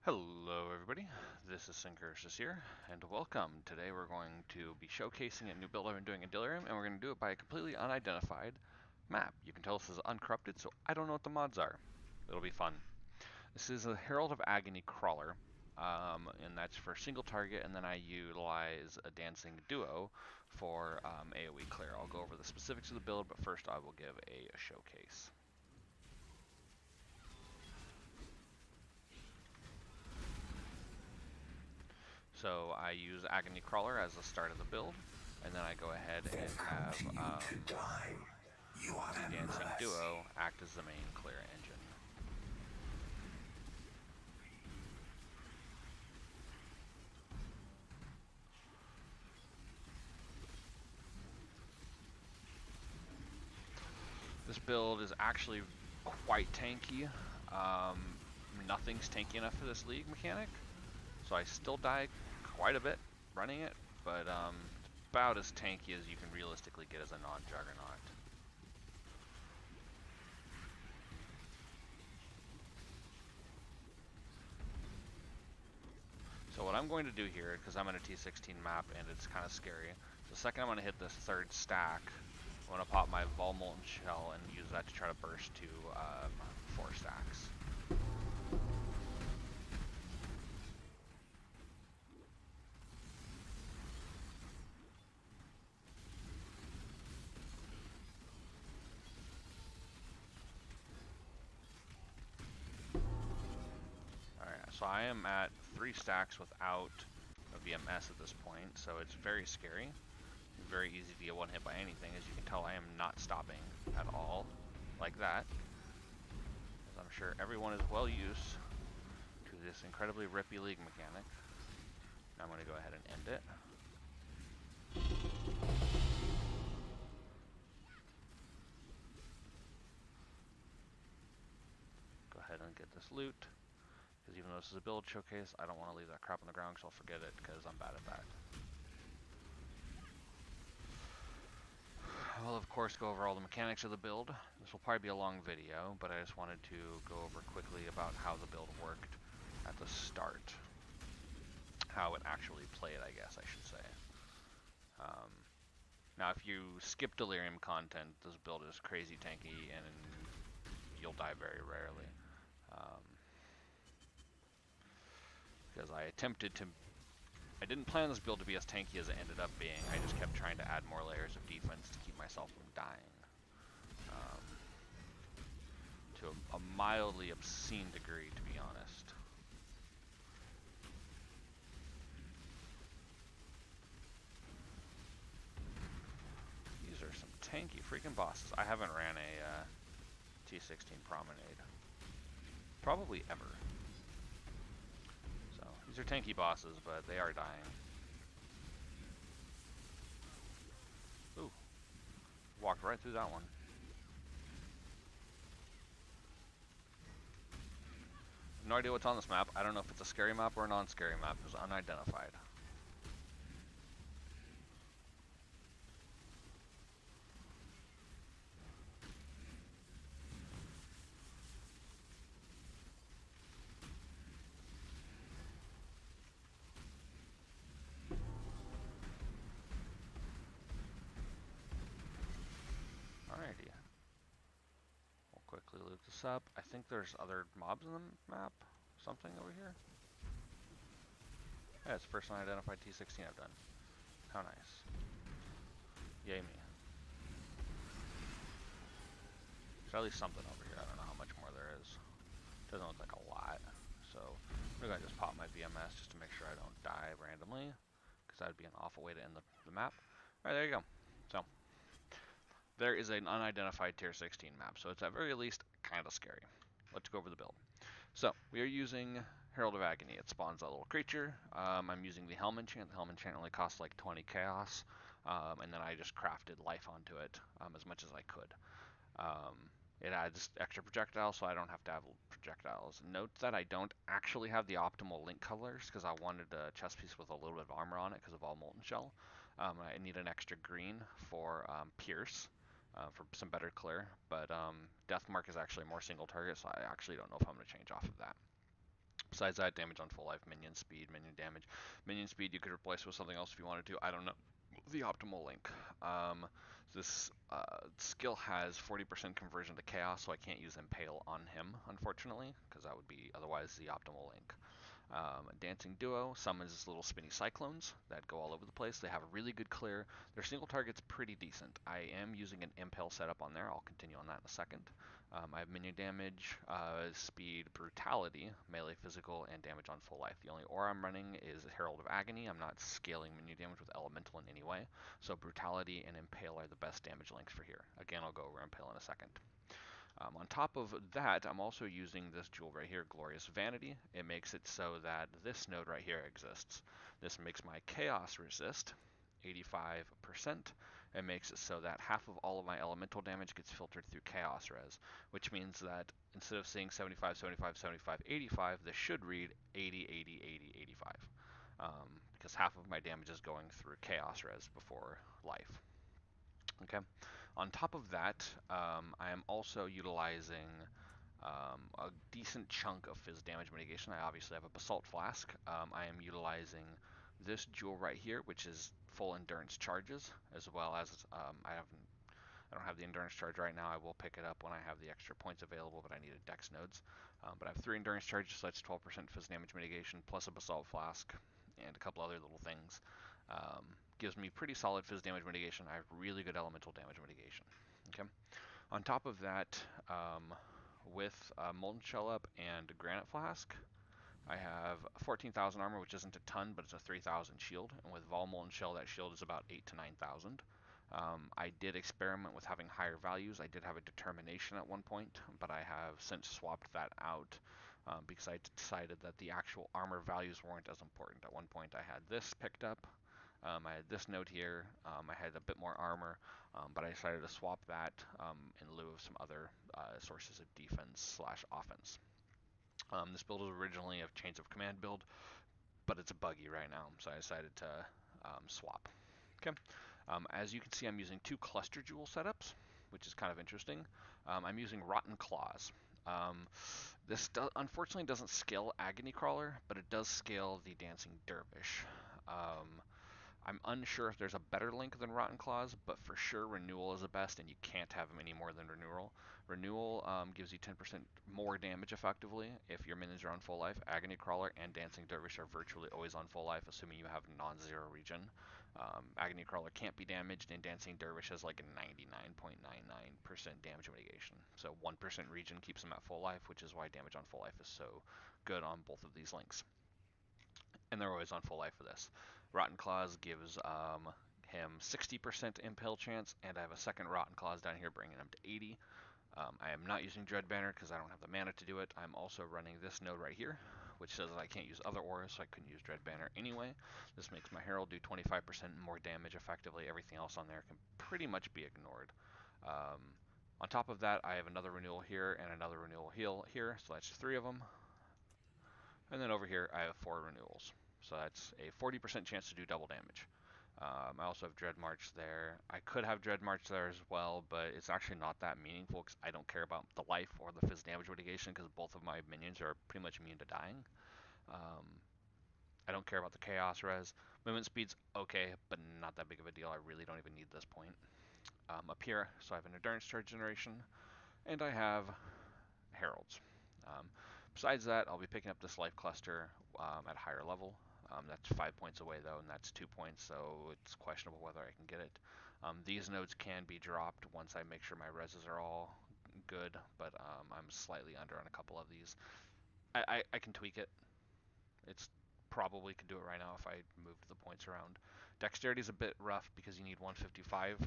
Hello everybody, this is Synchrosis here, and welcome. Today we're going to be showcasing a new build I've been doing in Delirium, and we're going to do it by a completely unidentified map. You can tell this is uncorrupted, so I don't know what the mods are. It'll be fun. This is a Herald of Agony crawler, and that's for single target, and then I utilize a dancing duo for AoE clear. I'll go over the specifics of the build, but first I will give a showcase. So I use Agony Crawler as the start of the build, and then I go ahead and have the Dancing Duo act as the main clear engine. This build is actually quite tanky. Nothing's tanky enough for this league mechanic, so I still die quite a bit running it, but it's about as tanky as you can realistically get as a non-juggernaut. So what I'm going to do here, because I'm in a T16 map and it's kind of scary, the second I'm going to hit this third stack, I'm going to pop my vaal Molten Shell and use that to try to burst to 4 stacks. Alright, so I am at 3 stacks without a VMS at this point, so it's very scary. Very easy to get one hit by anything. As you can tell, I am not stopping at all, like that. As I'm sure everyone is well used to this incredibly rippy league mechanic. Now I'm going to go ahead and end it. Go ahead and get this loot, because even though this is a build showcase, I don't want to leave that crap on the ground because I'll forget it, because I'm bad at that. I'll of course go over all the mechanics of the build. This will probably be a long video, but I just wanted to go over quickly about how the build worked at the start. How it actually played, I guess I should say. Now if you skip Delirium content, this build is crazy tanky and you'll die very rarely. Because I didn't plan this build to be as tanky as it ended up being. I just kept trying to add more layers of defense to keep myself from dying. To a mildly obscene degree, to be honest. These are some tanky freaking bosses. I haven't ran a T16 Promenade. Probably ever. So, these are tanky bosses, but they are dying. Ooh. Walked right through that one. No idea what's on this map. I don't know if it's a scary map or a non-scary map. It's unidentified. Alrighty. We'll quickly loot this up. I think there's other mobs in the map. Something over here. Yeah, it's the first unidentified T16 I've done. How nice. Yay me. There's at least something over here. I don't know how much more there is. Doesn't look like a lot. So I'm gonna just pop my VMS just to make sure I don't die randomly, because that would be an awful way to end the map. Alright, there you go. So there is an unidentified tier 16 map, so it's at very least kind of scary. Let's go over the build. So we are using Herald of Agony. It spawns that little creature. I'm using the Helm enchant. The Helm enchant only costs like 20 chaos, and then I just crafted life onto it as much as I could. It adds extra projectiles, so I don't have to have projectiles. Note that I don't actually have the optimal link colors, because I wanted a chest piece with a little bit of armor on it because of all Molten Shell. I need an extra green for Pierce, for some better clear, but Deathmark is actually more single target, so I actually don't know if I'm going to change off of that. Besides that, damage on full life, minion speed, minion damage. Minion speed you could replace with something else if you wanted to. I don't know the optimal link. This skill has 40% conversion to chaos, so I can't use impale on him, unfortunately, because that would be otherwise the optimal link. Dancing Duo summons little spinny cyclones that go all over the place. They have a really good clear. Their single target's pretty decent. I am using an impale setup on there. I'll continue on that in a second. I have minion damage, speed, brutality, melee physical, and damage on full life. The only aura I'm running is Herald of Agony. I'm not scaling minion damage with elemental in any way. So brutality and impale are the best damage links for here. Again, I'll go over impale in a second. On top of that, I'm also using this jewel right here, Glorious Vanity. It makes it so that this node right here exists. This makes my chaos resist 85%. It makes it so that half of all of my elemental damage gets filtered through chaos res, which means that instead of seeing 75, 75, 75, 85, this should read 80, 80, 80, 85. Because half of my damage is going through chaos res before life. Okay. On top of that, I am also utilizing a decent chunk of fizz damage mitigation. I obviously have a basalt flask. I am utilizing this jewel right here, which is full endurance charges, as well as I don't have the endurance charge right now. I will pick it up when I have the extra points available, but I needed dex nodes. But I have 3 endurance charges, so that's 12% fizz damage mitigation, plus a basalt flask, and a couple other little things. Gives me pretty solid fizz damage mitigation. I have really good elemental damage mitigation. Okay. On top of that, with Molten Shell up and Granite Flask, I have 14,000 armor, which isn't a ton, but it's a 3,000 shield. And with Vaal Molten Shell, that shield is about 8 to 9,000. I did experiment with having higher values. I did have a determination at one point, but I have since swapped that out because I decided that the actual armor values weren't as important. At one point, I had this picked up. I had this node here. I had a bit more armor, but I decided to swap that in lieu of some other sources of defense slash offense. This build was originally a Chains of Command build, but it's buggy right now, so I decided to swap. Okay. As you can see, I'm using 2 cluster jewel setups, which is kind of interesting. I'm using Rotten Claws. This unfortunately doesn't scale Agony Crawler, but it does scale the Dancing Dervish. I'm unsure if there's a better link than Rotten Claws, but for sure Renewal is the best, and you can't have them any more than Renewal. Renewal gives you 10% more damage effectively if your minions are on full life. Agony Crawler and Dancing Dervish are virtually always on full life, assuming you have non-zero regen. Agony Crawler can't be damaged, and Dancing Dervish has like a 99.99% damage mitigation. So 1% regen keeps him at full life, which is why damage on full life is so good on both of these links. And they're always on full life for this. Rotten Claws gives him 60% impale chance, and I have a second Rotten Claws down here bringing him to 80. I am not using Dread Banner because I don't have the mana to do it. I'm also running this node right here, which says that I can't use other auras, so I couldn't use Dread Banner anyway. This makes my Herald do 25% more damage effectively. Everything else on there can pretty much be ignored. On top of that, I have another Renewal here and another Renewal heal here, so that's 3 of them. And then over here, I have 4 renewals. So that's a 40% chance to do double damage. I also have Dread March there. I could have Dread March there as well, but it's actually not that meaningful because I don't care about the life or the fizz damage mitigation because both of my minions are pretty much immune to dying. I don't care about the chaos res. Movement speed's okay, but not that big of a deal. I really don't even need this point. Up here, so I have an endurance charge generation, and I have heralds. Besides that, I'll be picking up this life cluster at higher level. That's 5 points away though, and that's 2 points, so it's questionable whether I can get it. These nodes can be dropped once I make sure my reses are all good, but I'm slightly under on a couple of these. I can tweak it. It's probably could do it right now if I moved the points around. Dexterity is a bit rough because you need 155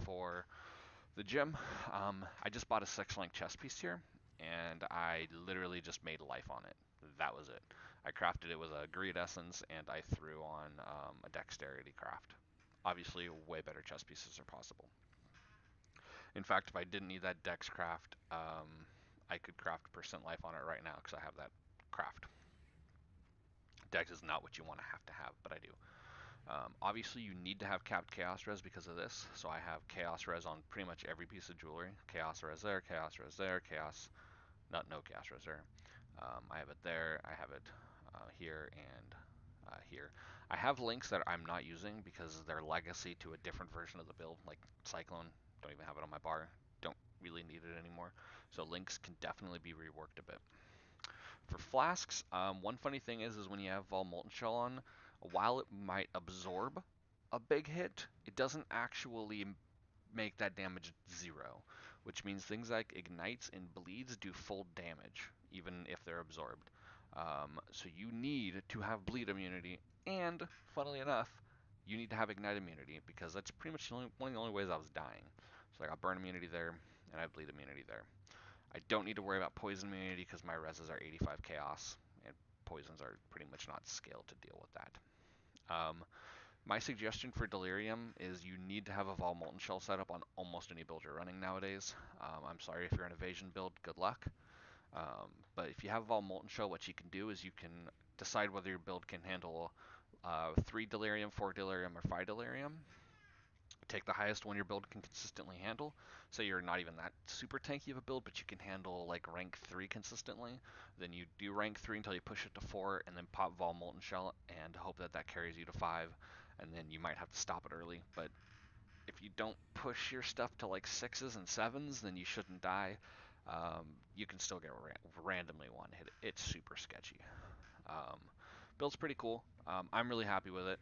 for the gem. I just bought a 6-link chest piece here, and I literally just made life on it. That was it. I crafted it with a greed essence, and I threw on a dexterity craft. Obviously, way better chest pieces are possible. In fact, if I didn't need that dex craft, I could craft percent life on it right now because I have that craft. Dex is not what you want to have, but I do. Obviously, you need to have capped chaos res because of this, so I have chaos res on pretty much every piece of jewelry. Chaos res there, chaos res there, chaos, no chaos res there. I have it there, I have it here, and here. I have links that I'm not using because they're legacy to a different version of the build, like Cyclone. Don't even have it on my bar. Don't really need it anymore. So links can definitely be reworked a bit. For Flasks, one funny thing is when you have vaal Molten Shell on, while it might absorb a big hit, it doesn't actually make that damage 0, which means things like ignites and bleeds do full damage, even if they're absorbed. So you need to have bleed immunity, and funnily enough, you need to have ignite immunity because that's pretty much one of the only ways I was dying. So I got burn immunity there, and I have bleed immunity there. I don't need to worry about poison immunity because my reses are 85 chaos, and poisons are pretty much not scaled to deal with that. My suggestion for Delirium is you need to have a vaal Molten Shell setup on almost any build you're running nowadays. I'm sorry if you're an evasion build, good luck. But if you have vaal Molten Shell, what you can do is you can decide whether your build can handle 3 Delirium, 4 Delirium, or 5 Delirium. Take the highest one your build can consistently handle. So you're not even that super tanky of a build, but you can handle like rank 3 consistently. Then you do rank 3 until you push it to 4, and then pop vaal Molten Shell and hope that that carries you to 5. And then you might have to stop it early. But if you don't push your stuff to like 6s and 7s, then you shouldn't die. You can still get randomly one hit. It's super sketchy. Build's pretty cool. I'm really happy with it.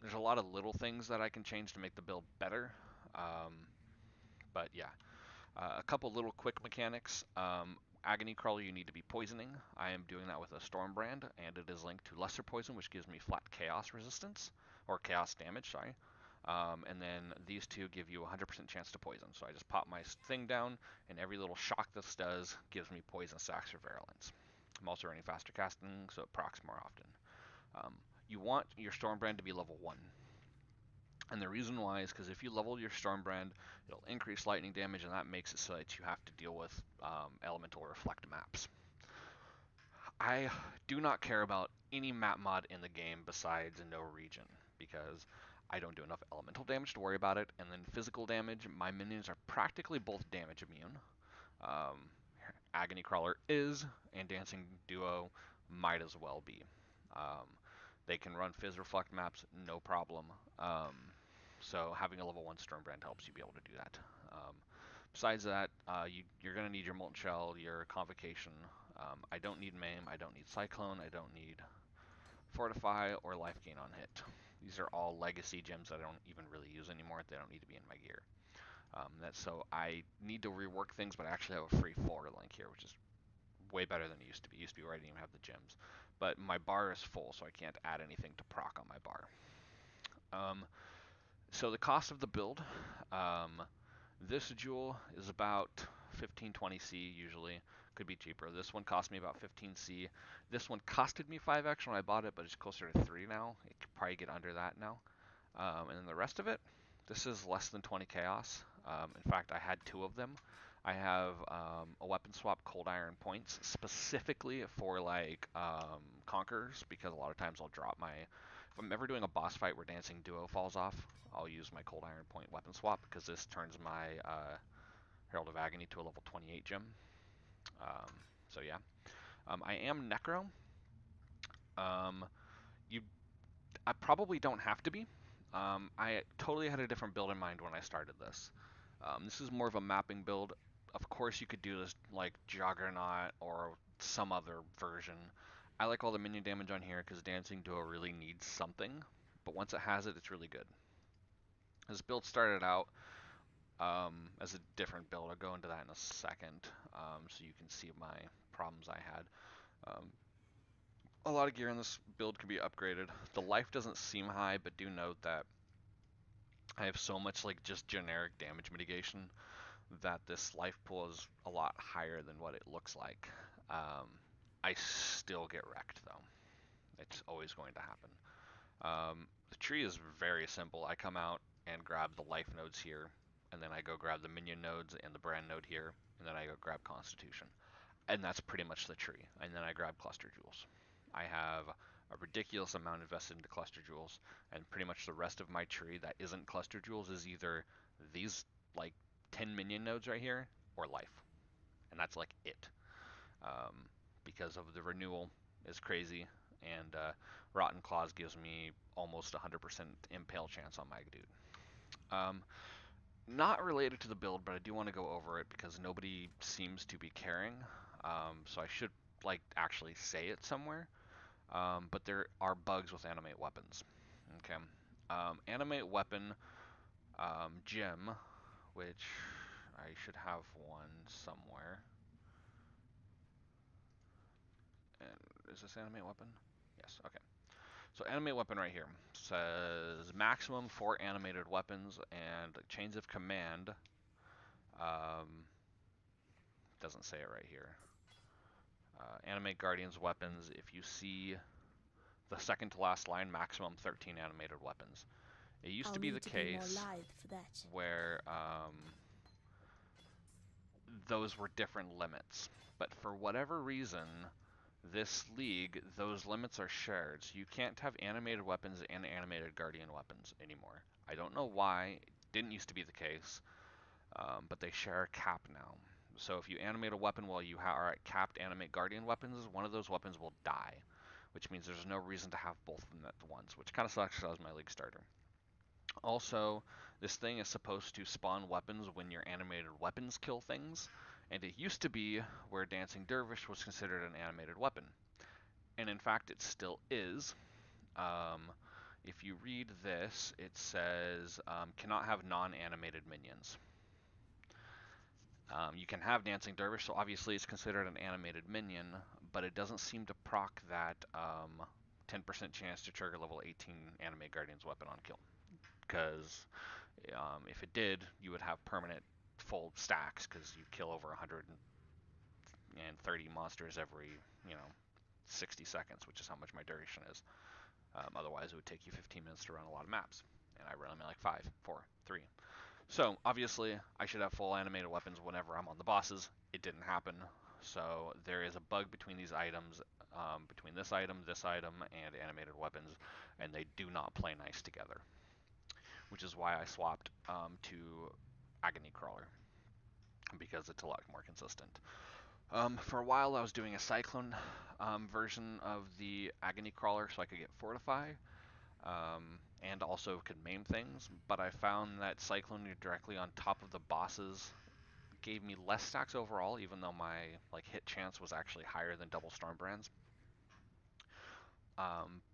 There's a lot of little things that I can change to make the build better. But yeah, a couple little quick mechanics. Agony Crawler, you need to be poisoning. I am doing that with a Storm brand, and it is linked to Lesser Poison, which gives me flat Chaos resistance, or Chaos damage, sorry. And then these two give you a 100% chance to poison. So I just pop my thing down, and every little shock this does gives me poison stacks or virulence. I'm also running faster casting, so it procs more often. You want your Storm brand to be level 1. And the reason why is because if you level your Storm brand, it'll increase lightning damage, and that makes it so that you have to deal with elemental reflect maps. I do not care about any map mod in the game besides no region, because I don't do enough elemental damage to worry about it, and then physical damage, my minions are practically both damage immune. Um, Agony Crawler is, and Dancing Duo might as well be. They can run Fizz Reflect maps, no problem. So having a level 1 Storm Brand helps you be able to do that. Besides that, you're going to need your Molten Shell, your Convocation. I don't need Maim, I don't need Cyclone, I don't need Fortify or Life Gain on hit. These are all legacy gems that I don't even really use anymore. They don't need to be in my gear. So I need to rework things, but I actually have a free forward link here, which is way better than it used to be. It used to be where I didn't even have the gems. But my bar is full, so I can't add anything to proc on my bar. So the cost of the build, this jewel is about 15-20C usually. Could be cheaper. This one cost me about 15C. This one costed me 5x when I bought it, but it's closer to 3 now. It could probably get under that now. And then the rest of it, this is less than 20 chaos. In fact, I had 2 of them. I have a weapon swap cold iron points specifically for like conquerors, because a lot of times I'll drop my, if I'm ever doing a boss fight where Dancing Duo falls off, I'll use my cold iron point weapon swap, because this turns my Herald of Agony to a level 28 gem. So yeah. I am Necro. You I probably don't have to be. I totally had a different build in mind when I started this. This is more of a mapping build. Of course, you could do this like Juggernaut or some other version. I like all the minion damage on here because Dancing Duo really needs something, but once it has it, it's really good. This build started out as a different build. I'll go into that in a second, so you can see my problems I had. A lot of gear in this build can be upgraded. The life doesn't seem high, but do note that I have so much like just generic damage mitigation that this life pool is a lot higher than what it looks like. I still get wrecked though. It's always going to happen. The tree is very simple. I come out and grab the life nodes here, and then I go grab the minion nodes and the brand node here, and then I go grab Constitution. And that's pretty much the tree. And then I grab cluster jewels. I have a ridiculous amount invested into cluster jewels, and pretty much the rest of my tree that isn't cluster jewels is either these like 10 minion nodes right here or life. And that's like it. because of the renewal is crazy, and Rotten Claws gives me almost 100% impale chance on my dude. Not related to the build, but I do want to go over it because nobody seems to be caring. So I should like actually say it somewhere. But there are bugs with animate weapons. Okay. Animate weapon gem, which I should have one somewhere. And is this animate weapon? Yes. Okay. So animate weapon right here says maximum 4 animated weapons and chains of command. Doesn't say it right here. Animate guardians weapons. If you see the second to last line, maximum 13 animated weapons. It used to be the case where those were different limits, but for whatever reason, this league, those limits are shared, so you can't have animated weapons and animated guardian weapons anymore. I don't know why. It didn't used to be the case, but they share a cap now. So if you animate a weapon while you are at capped animate guardian weapons, one of those weapons will die, which means there's no reason to have both of them at once, which kind of sucks because I was my league starter. Also, this thing is supposed to spawn weapons when your animated weapons kill things, and it used to be where Dancing Dervish was considered an animated weapon. And in fact, it still is. If you read this, it says cannot have non-animated minions. You can have Dancing Dervish, so obviously it's considered an animated minion, but it doesn't seem to proc that 10% chance to trigger level 18 Animate Guardian's weapon on kill. Because if it did, you would have permanent full stacks because you kill over 130 monsters every, 60 seconds, which is how much my duration is. Otherwise, it would take you 15 minutes to run a lot of maps, and I run them in like 5, 4, 3. So obviously, I should have full animated weapons whenever I'm on the bosses. It didn't happen, so there is a bug between these items, between this item, and animated weapons, and they do not play nice together. Which is why I swapped to Agony Crawler, because it's a lot more consistent. For a while, I was doing a Cyclone version of the Agony Crawler so I could get Fortify, and also could maim things, but I found that Cyclone directly on top of the bosses gave me less stacks overall, even though my hit chance was actually higher than double Stormbrands.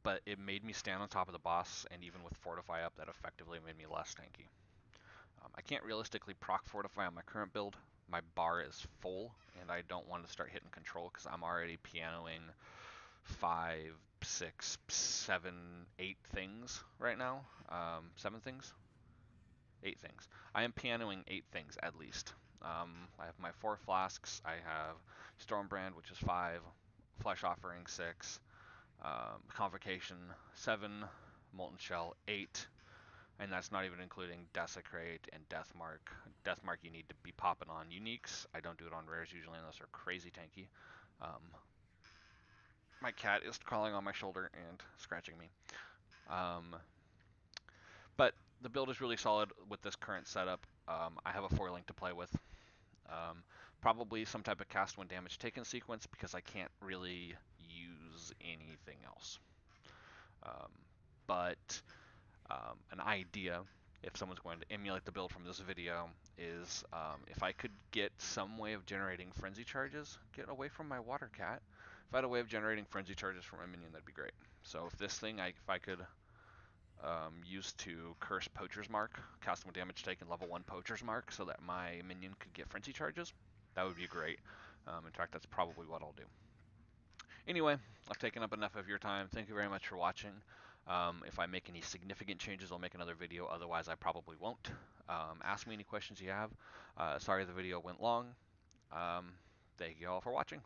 But it made me stand on top of the boss, and even with Fortify up, that effectively made me less tanky. I can't realistically proc Fortify on my current build. My bar is full, and I don't want to start hitting control because I'm already pianoing 5, 6, 7, 8 things right now. 7 things? 8 things. I am pianoing 8 things at least. I have my 4 Flasks. I have Stormbrand, which is 5. Flesh Offering, 6. Convocation, 7. Molten Shell, 8. And that's not even including Desecrate and Deathmark. Deathmark you need to be popping on uniques. I don't do it on rares usually unless they're crazy tanky. My cat is crawling on my shoulder and scratching me. But the build is really solid with this current setup. I have a 4-link to play with. Probably some type of cast when damage taken sequence because I can't really use anything else. But an idea, if someone's going to emulate the build from this video, is if I could get some way of generating frenzy charges, get away from my water cat. If I had a way of generating frenzy charges from a minion, that'd be great. So if this thing, if I could use to curse Poacher's Mark, cast when damage taken level 1 Poacher's Mark, so that my minion could get frenzy charges, that would be great. In fact, that's probably what I'll do. Anyway, I've taken up enough of your time. Thank you very much for watching. If I make any significant changes, I'll make another video. Otherwise, I probably won't. Ask me any questions you have. Sorry the video went long. Thank you all for watching.